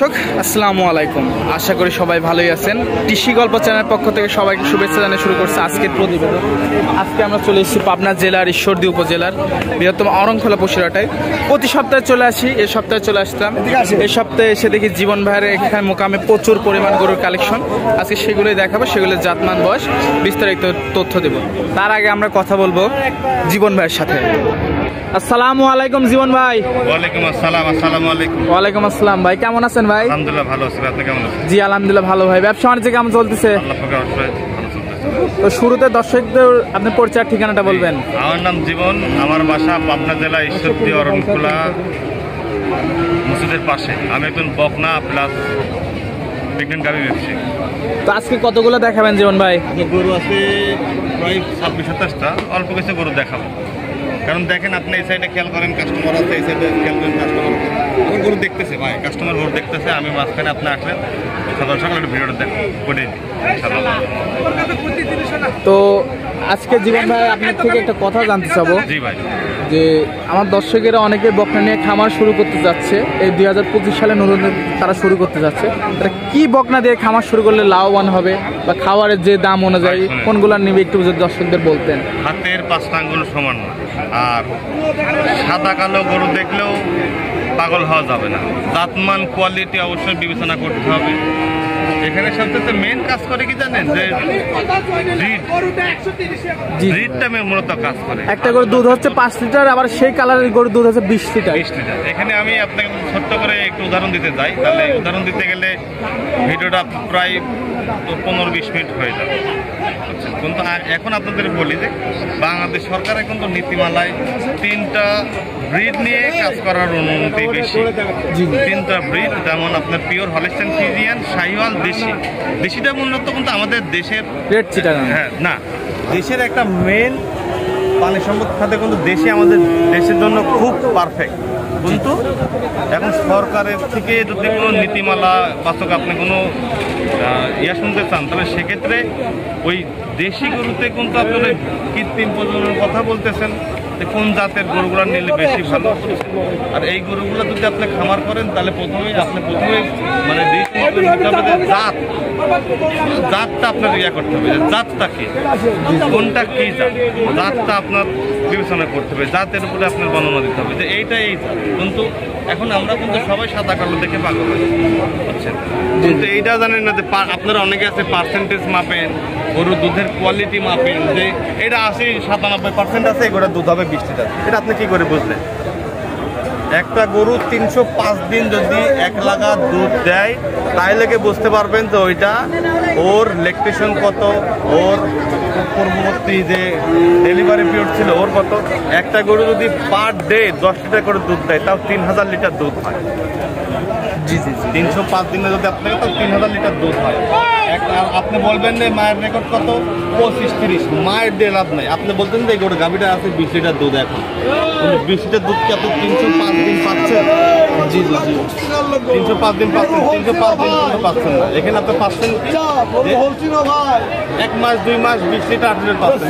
আসসালামু আলাইকুম, আশা করি সবাই ভালোই আছেন। কৃষি গল্প চ্যানেলের পক্ষ থেকে সবাইকে শুভেচ্ছা জানিয়ে শুরু করছে আজকের প্রতিবেদন। আজকে আমরা চলে এসেছি পাবনা জেলার ঈশ্বরদী উপজেলার বৃহত্তম অরংখোলা পশুরহাটে। প্রতি সপ্তাহে চলে আসি, এই সপ্তাহে চলে আসতাম। এই সপ্তাহে এসে দেখি জীবন ভাইয়ের এখানে মোকামে প্রচুর পরিমাণ গরুর কালেকশন। আজকে সেগুলোই দেখাবো, সেগুলোর জাতমান বয়স বিস্তারিত তথ্য দেব। তার আগে আমরা কথা বলবো জীবন ভাইয়ের সাথে। আসসালামু আলাইকুম জীবন ভাই। ওয়ালাইকুম আসসালাম। আসসালামু আলাইকুম। ওয়ালাইকুম আসসালাম ভাই, কেমন আছেন ভাই? আলহামদুলিল্লাহ ভালো আছি, আপনি কেমন আছেন? জি আলহামদুলিল্লাহ ভালো ভাই। ব্যবসা বাণিজ্য কেমন চলতেছে? আল্লাহ পাকের আশীর্বাদে ভালো চলতেছে। তো শুরুতে দর্শকদের আপনি পরিচয় ঠিকানাটা বলবেন। আমার নাম জীবন, আমার বাসা পাবনা জেলা ঈশ্বরদী অরণখোলা মসজিদের পাশে। আমি একজন বকনা প্লাস প্রেগনেন্ট গাভী ব্যবসায়ী। তো আজকে কতগুলো দেখাবেন জীবন ভাই? গরু আছে প্রায় 26-27টা, অল্প কিছু গরু দেখাবো। কারণ দেখেন আপনি এই সাইডে খেয়াল করেন, কাস্টমার আছে, এই সাইডে খেয়াল করেন কাস্টমার আমার গরু দেখতেছে ভাই, কাস্টমার গরু দেখতেছে। আমি মাঝখানে আপনি আসলেন সকাল সকাল একটা ভিডিওটা দেখ করে দিই। তো আজকে জীবন ভাই আপনার থেকে একটা কথা জানতে চাবো। জি ভাই। যে আমার দর্শকেরা অনেকে বকনা নিয়ে খামার শুরু করতে যাচ্ছে, এই 2025 সালে নতুন তারা শুরু করতে যাচ্ছে। তারা কি বকনা দিয়ে খামার শুরু করলে লাভবান হবে, বা খাবারের যে দাম অনুযায়ী কোনগুলো নিবে একটু যদি দর্শকদের বলতেন। হাতের 5টা আঙ্গুল সমান না, আর সাদা কালো গরু দেখলেও পাগল হওয়া যাবে না। জাতমান কোয়ালিটি অবশ্যই বিবেচনা করতে হবে। এখানে সবচেয়ে মেন কাজ করে কি জানেন, যে ব্রিডটা মূলত কাজ করে। একটা গরুর দুধ হচ্ছে 5 লিটার, আবার সেই কালারের গরুর দুধ হচ্ছে 20 লিটার। এখানে আমি আপনাকে ছোট্ট করে একটু উদাহরণ দিতে চাই, তাহলে উদাহরণ দিতে গেলে ভিডিওটা প্রায় 15-20 মিনিট হয়ে যাবে। কিন্তু এখন আপনাদের বলি যে বাংলাদেশ সরকারের কিন্তু নীতিমালায় 3টা ব্রিড নিয়ে কাজ করার অনুমতি বেশি। 3টা ব্রিড, যেমন আপনার পিওর হলিস্টাইন ফ্রিজিয়ান, শাহিওয়াল, দেশি। দেশিটা মূলত কিন্তু আমাদের দেশের রেড চিটাগাং, হ্যাঁ না, দেশের একটা মেন পানি সম্পদ খাতে কিন্তু দেশি আমাদের দেশের জন্য খুব পারফেক্ট। কিন্তু এখন সরকারের থেকে যদি কোনো নীতিমালা বাস্তব আপনি কোনো শুনতে চান, তাহলে সেক্ষেত্রে ওই দেশি গরুতে কিন্তু আপনারা কৃত্রিম প্রজননের কথা বলতেছেন, কোন জাতের গরুগুলো নিলে বেশি ভালো। আর এই গরুগুলো যদি আপনি খামার করেন, তাহলে প্রথমে মানে জাতটা আপনার করতে হবে, জাতটা কি, কোনটা কি জাত, জাতটা আপনার বিবেচনা করতে হবে। জাতের উপরে আপনার বর্ণনা দিতে হবে যে এইটা এই জাত। কিন্তু এখন আমরা কিন্তু সবাই সাদা কালো দেখে পাগল হচ্ছেন, কিন্তু এইটা জানেন না যে আপনারা অনেকে আছে পার্সেন্টেজ মাপেন, গরুর দুধের কোয়ালিটি মাপেন, যে এটা 80-97% আছে, এগুলো দুধ হবে 20 লিটার। এটা আপনি কি করে বুঝলেন? একটা গরু 305 দিন যদি 1 লাগা দুধ দেয়, তাইলে কি বুঝতে পারবেন যে ওইটা ওর ল্যাকটেশন কত, ওর পূর্ববর্তী যে ডেলিভারি পিরিয়ড ছিল ওর কত। একটা গরু যদি পার ডে 10 লিটার করে দুধ দেয়, তাও 3000 লিটার দুধ হয়। জি জি, 305 দিনে যদি আপনাকে তাও 3000 লিটার দুধ হয়। আপনি বলবেন যে মায়ের রেকর্ড কত, 25-30, মায়ের দিয়ে লাভ নাই। আপনি বলতেন যে এই গরু গাভীটা আছে 20 লিটার দুধ, এখন 20 লিটার দুধ কি আপনি 305 দিন পাচ্ছেন? জি জি জি, 305 দিন পাচ্ছেন, 305 দিন কিন্তু পাচ্ছেন না। এখানে আপনি পাচ্ছেন 1 মাস 2 মাস 20 লিটার 8 লিটার পাচ্ছেন,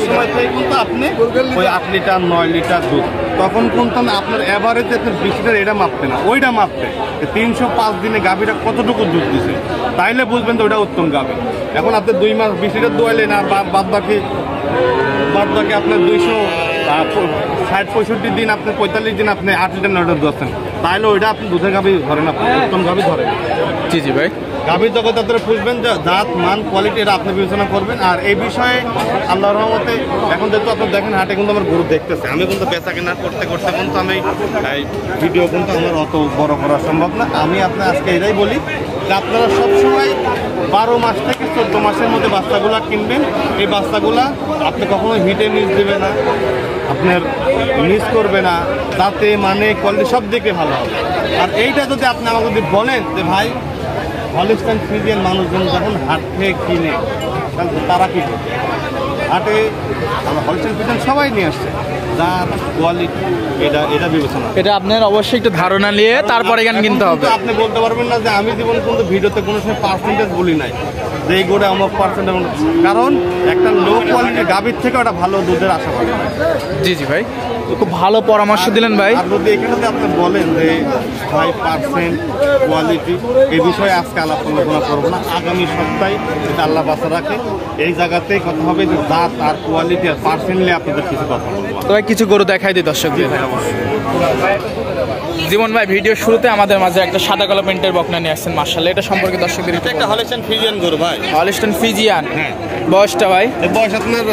সময় থেকে কিন্তু আপনি ওই 8 লিটার 9 লিটার দুধ, তখন কিন্তু আপনার অ্যাভারেজ আপনার 20 লিটার এটা মাপতে না, ওইটা মাপতে 305 দিনে গাভীটা কতটুকু দুধ দিছে, তাইলে বুঝবেন তো ওইটা উত্তম গাভী। এখন আপনি 2 মাস 20 লিটার দোয়াইলেন, আর বাদ বাকি আপনার 260-65 দিন, আপনি 45 দিন আপনি 8 লিটার 9 লিটার দোয়াচ্ছেন, তাইলে ওইটা আপনি দুধের গাভী ধরেন, আপনি উত্তম গাভী ধরেন। জি জি ভাই, গাভীর জগতে আপনারা বুঝবেন যে জাত মান কোয়ালিটি এটা আপনি বিবেচনা করবেন। আর এই বিষয়ে আল্লাহর রহমতে এখন যেহেতু আপনি দেখেন হাটে কিন্তু আমার গরু দেখতেছে, আমি কিন্তু বেচা কেনা করতে করতে কিন্তু আমি ভিডিও কিন্তু আমার অত বড় করা সম্ভব না। আমি আপনার আজকে এটাই বলি যে আপনারা সবসময় 12 মাস থেকে 14 মাসের মধ্যে বাচ্চাগুলা কিনবেন। এই বাচ্চাগুলা আপনি কখনো হিটে মিস দেবে না, আপনার মিস করবে না, তাতে মানে কোয়ালিটি সব দিকে ভালো হবে। আর এইটা যদি আপনি আমাকে যদি বলেন যে ভাই হলিস্টাইন ফ্রিজিয়ান মানুষজন যখন হাট থেকে কিনে, তারা কি করে হাটে আমরা হলিস্টাইন ফ্রিজিয়ান সবাই নিয়ে আসছে, যার কোয়ালিটি এটা বিবেচনা, এটা আপনার অবশ্যই একটু ধারণা নিয়ে তারপরে এখানে কিনতে হবে। আপনি বলতে পারবেন না যে আমি জীবনে কিন্তু ভিডিওতে কোনো সময় পার্সেন্টেজ বলি নাই যে এই গরু আমার পার্সেন্টেজ, কারণ একটা লো কোয়ালিটির গাভীর থেকে ওটা ভালো দুধের আশা করি। জি জি ভাই, খুব ভালো পরামর্শ দিলেন ভাই। আর যদি এখানে আপনি বলেন যে ভাই পার্সেন্ট কোয়ালিটি এই বিষয়ে আজকে আলাপ আলোচনা করবো না, আগামী সপ্তাহে যদি আল্লাহ বাঁচা রাখে এই জায়গাতেই কথা হবে যে জাত আর কোয়ালিটি আর পার্সেন্ট নিয়ে আপনাদের কিছু কথা বলবো। তো ভাই কিছু গরু দেখাই দিই দর্শকদের। জীবন ভাই ভিডিও শুরুতে আমাদের মাঝে একটা সাদা কালো প্রিন্টের বকনা নিয়ে আসছেন, মাশাআল্লাহ, এটা সম্পর্কে দর্শকদের এটা একটা হলিস্টিয়ান ফ্রিজিয়ান গরু ভাই। হলিস্টিয়ান ফ্রিজিয়ান, হ্যাঁ। বয়সটা ভাই? এর বয়স আপনার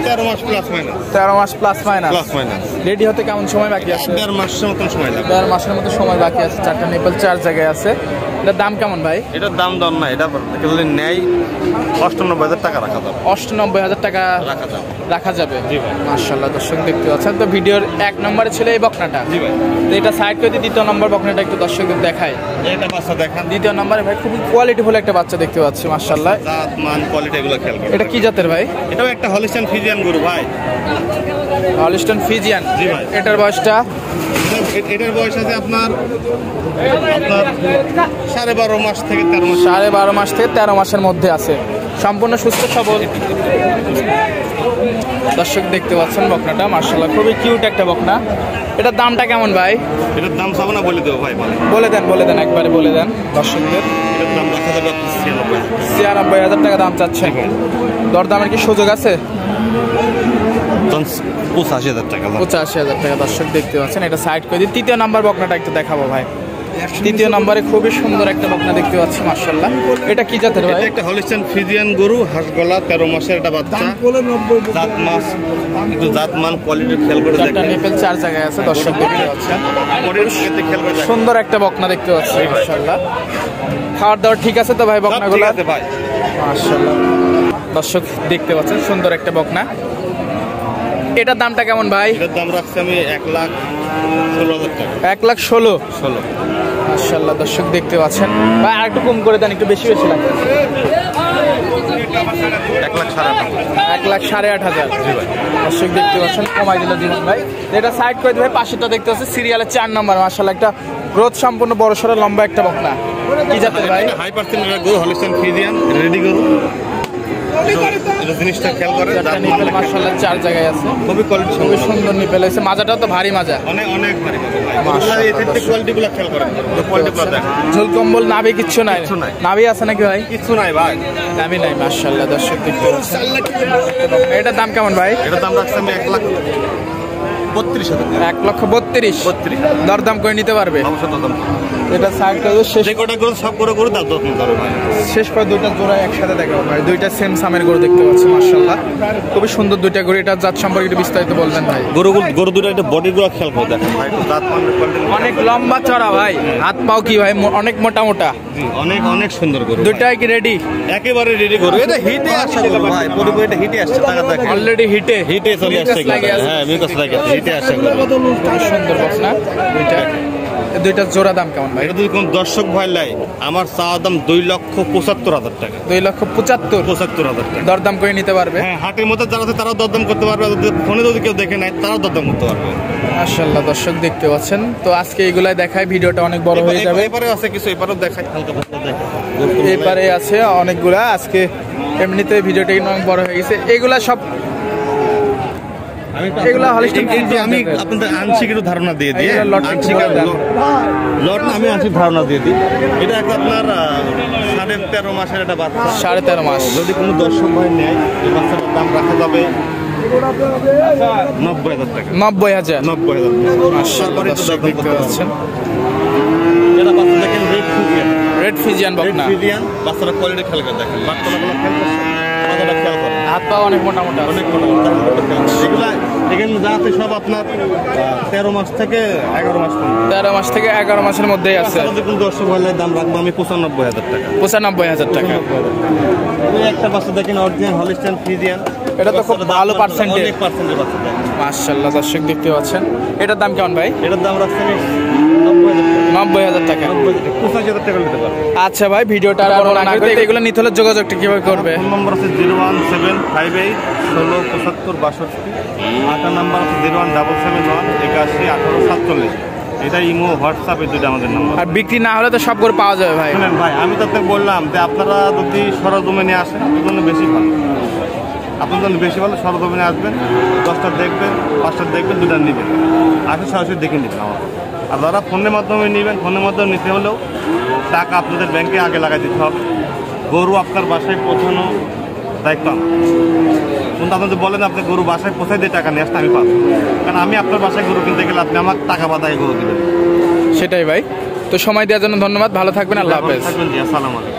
13 মাস প্লাস মাইনাস। 13 মাস plus minus. Plus minus. Ready হতে কেমন সময় বাকি আছে? 1.5 মাসের মতন সময় লাগবে। 1.5 মাসের মতো সময় বাকি আছে। চারটা নিপল 4 জায়গায় আছে। এটার দাম কেমন ভাই? এটার দাম দর না, এটা যদি নেয় 98,000 টাকা রাখা যাবে। 98,000 টাকা রাখা যাবে। রাখা যাবে। জি ভাই। মাশাআল্লাহ, দর্শক দেখতে পাচ্ছেন। তো ভিডিওর 1 নম্বরে ছিল এই বকনাটা। জি ভাই। তো এটা সাইড করে দিয়ে 2য় নম্বর বকনাটা একটু দর্শকদের দেখায়। এটা বাচ্চা দেখান। 2য় নম্বরে ভাই খুবই কোয়ালিটিফুল একটা বাচ্চা দেখতে পাচ্ছি, মাশাআল্লাহ। জাত মান কোয়ালিটি এগুলো খেয়াল করুন। এটা কি জাতের ভাই? এটাও একটা হলিস্টিয়ান ফ্রিজিয়ান গরু ভাই। Holstein Friesian. জি ভাই। এটার বয়সটা? এটার বয়স আছে আপনার 12.5 মাস থেকে 13 মাস। 12.5 মাস থেকে 13 মাসের মধ্যে আছে। সম্পূর্ণ সুস্থ সবল দর্শক দেখতে পাচ্ছেন বকনাটা, মাশাআল্লাহ, খুবই কিউট একটা বকনা। এটার দামটা কেমন ভাই? এটার দাম চাবো না বলে দেবো ভাই। বলে দেন একবারে বলে দেন দর্শকদের। এটার দাম রাখা যাবে 96,000 টাকা দাম চাচ্ছেন। দরদামের কি সুযোগ আছে? 85,000 টাকা। 85,000 টাকা দর্শক দেখতে পাচ্ছেন। এটা সাইড করে দিই। 3য় নাম্বার বকনাটা একটু দেখাবো ভাই। 3য় নম্বরে খুবই সুন্দর একটা বকনা দেখতে পাচ্ছি, মাশাআল্লাহ। এটা কি জাতের ভাই? এটা একটা হলিস্টিয়ান ফ্রিজিয়ান গরু, হাঁসগলা, 13 মাসের একটা বাচ্চা। জাত মাস একটু জাত মান কোয়ালিটি খেয়াল করে চারটা দেখেন। নিপেল 4 জায়গায় আছে দর্শক দেখতে পাচ্ছেন। বডির দিকে খেয়াল করে দেখেন। সুন্দর একটা বকনা দেখতে পাচ্ছি, মাশাআল্লাহ। খাওয়ার দাওয়ার ঠিক আছে তো ভাই সব ঠিক বকনাগুলো? আছে ভাই। মাশাআল্লাহ, দর্শক দেখতে পাচ্ছেন সুন্দর একটা বকনা। এটার দামটা কেমন ভাই? এটার দাম রাখছি আমি 1,16,000 টাকা। 1,16,000। মাশাআল্লাহ, দর্শক দেখতে পাচ্ছেন। ভাই আর একটু কম করে দেন, একটু বেশি লাগে। 1,08,500। দর্শক দেখতে পাচ্ছেন, কমাই দিল জীবন ভাই। এটা সাইড করে দিবে। পাশেটা দেখতে পাচ্ছেন সিরিয়ালের 4 নম্বর, মাশাআল্লাহ, একটা গ্রোথ সম্পূর্ণ বড় সড়ো লম্বা একটা বকনা। কি জাতের ভাই? হাই পার্সেন্টের গরু, হলিস্টিয়ান ফ্রিজিয়ান রেডি গরু। এটা জিনিসটা খেয়াল করে। চারটা নিপেল মাশাআল্লাহ 4 জায়গায় আছে। খুবই কোয়ালিটি খুবই সুন্দর নিপেল হয়েছে। মাজাটাও তো ভারী মাজা। অনেক ভারী ভাই। এই তিনটে কোয়ালিটিগুলো খেয়াল করেন। কোয়ালিটিগুলো দেখেন। ঝোল কম্বল নাভি কিচ্ছু নাই? নাভি আছে নাকি ভাই? কিছু নাই ভাই। নাভি নাই, মাশাআল্লাহ, দর্শক দেখতে পাচ্ছেন। এটার দাম কেমন ভাই? এটার দাম রাখছি আমি 1,32,000 টাকা। 1,32,000। দরদাম করে নিতে পারবে? অবশ্যই দরদাম। এটা সাইড করে শেষ যে কটা গরু সব গরু দাম দরদাম করে ভাই। শেষ করে 2টা জোড়া একসাথে দেখাবো ভাই। 2টা সেম সামের গরু দেখতে পাচ্ছি, মাশাআল্লাহ, খুবই সুন্দর 2টা গরু। এটা জাত সম্পর্কে একটু বিস্তারিত বলবেন ভাই। গরু দুটো একটা বডির গুলো খেয়াল করে দেখেন ভাই। একটু দাঁত মানের কোয়ালিটি অনেক লম্বা চড়া ভাই, হাত পাও কি ভাই অনেক মোটা মোটা। অনেক সুন্দর গরু। দুটাই কি রেডি? একেবারে রেডি গরু। এটা হিটে আসছে গরু ভাই। পরিপূর্ণ এটা হিটে আসছে। টাকা দেখেন। অলরেডি হিটে চলে আসছে। হ্যাঁ, মিকস লাগে। হিটে আসছে গরু। সুন্দর বকনা দুইটা। 2টা জোড়া দাম কেমন ভাই? এটা যদি কোন দর্শক ভাই লাই, আমার চাওয়া দাম 2,75,000 টাকা। 2,75,000। টাকা। দরদাম করে নিতে পারবে? হ্যাঁ, হাটের মধ্যে যারা আছে তারাও দরদাম করতে পারবে। ফোনে যদি কেউ দেখে নাই তারাও দরদাম করতে পারবে। মাশাআল্লাহ, দর্শক দেখতে পাচ্ছেন। তো আজকে এগুলাই দেখাই, ভিডিওটা অনেক বড় হয়ে যাবে। এপারে আছে কিছু, এপারেও দেখাই হালকা পাতলা দেখাই। এপারে আছে অনেকগুলা। আজকে এমনিতে ভিডিওটা অনেক বড় হয়ে গেছে। এগুলা সব এগুলা হলিস্টিয়ান ফ্রিজিয়ান। আমি আপনাদের আংশিক একটু ধারণা দিয়ে দিই। এগুলা লট আংশিক লট না, আমি আংশিক ধারণা দিয়ে দিই। এটা একটা আপনার 13.5 মাসের একটা বাচ্চা। 13.5 মাস। যদি কোনো দর্শক ভাই নেয়, এই বাচ্চাটার দাম রাখা যাবে 90,000 টাকা। 90,000। 90,000। মাশাআল্লাহ, দর্শক দেখতে পাচ্ছেন। এটা বাচ্চা দেখেন রেড ফ্রিজিয়ান বকনা। বাচ্চারা কোয়ালিটি খেয়াল করে দেখেন। বাচ্চারা খেয়াল করছে, মাথাটা খেয়াল করে। হাত পা অনেক মোটা মোটা, অনেক মোটা মোটা। এগুলা এখানে যা আছে সব আপনার 13 মাস থেকে 11 মাস পর্যন্ত। 13 মাস থেকে 11 মাসের মধ্যেই আছে। দেখুন দর্শক ভাইয়ের দাম রাখবো আমি 95,000 টাকা। 95,000 টাকা। একটা বাচ্চা দেখেন অরিজিনাল হলিস্টিয়ান ফ্রিজিয়ান। এটা তো খুব ভালো পার্সেন্টেজ। অনেক পার্সেন্টের বাচ্চা দেখেন। মাশাআল্লাহ, দর্শক দেখতে পাচ্ছেন। এটার দাম কেমন ভাই? এটার দাম রাখছি আমি 90,000 টাকা। 95,000 টাকা নিতে পারবে। আচ্ছা ভাই, ভিডিওটা আর বড় না করে এগুলো নিতে হলে যোগাযোগটা কিভাবে করবে? ফোন নম্বর আছে 01758167562। আটার নাম্বার আছে 01771811847। এটা ইমো, হোয়াটসঅ্যাপ, এই দুটো আমাদের নাম্বার। আর বিক্রি না হলে তো সব করে পাওয়া যাবে ভাই। শুনেন ভাই, আমি তো আপনাকে বললাম যে আপনারা যদি সরজমিনে আসেন আপনার জন্য বেশি ভালো। আপনার জন্য বেশি ভালো সরজমিনে আসবেন, 10টা দেখবেন, 5টা দেখবেন, 2টা নেবেন, আসলে সরাসরি দেখে নেবেন আমার। আর যারা ফোনের মাধ্যমে নেবেন, ফোনের মাধ্যমে নিতে হলেও টাকা আপনাদের ব্যাংকে আগে লাগাই দিতে হবে। গরু আপনার বাসায় পৌঁছানো দায়িত্ব আমার। কিন্তু আপনি যদি বলেন আপনি গরু বাসায় পৌঁছাই দিয়ে টাকা নিয়ে আসতে, আমি পাবো, কারণ আমি আপনার বাসায় গরু কিনতে গেলে আপনি আমার টাকা বাদায় গরু দেবেন। সেটাই ভাই। তো সময় দেওয়ার জন্য ধন্যবাদ, ভালো থাকবেন, আল্লাহ হাফেজ। থাকবেন জি, আসসালামু আলাইকুম।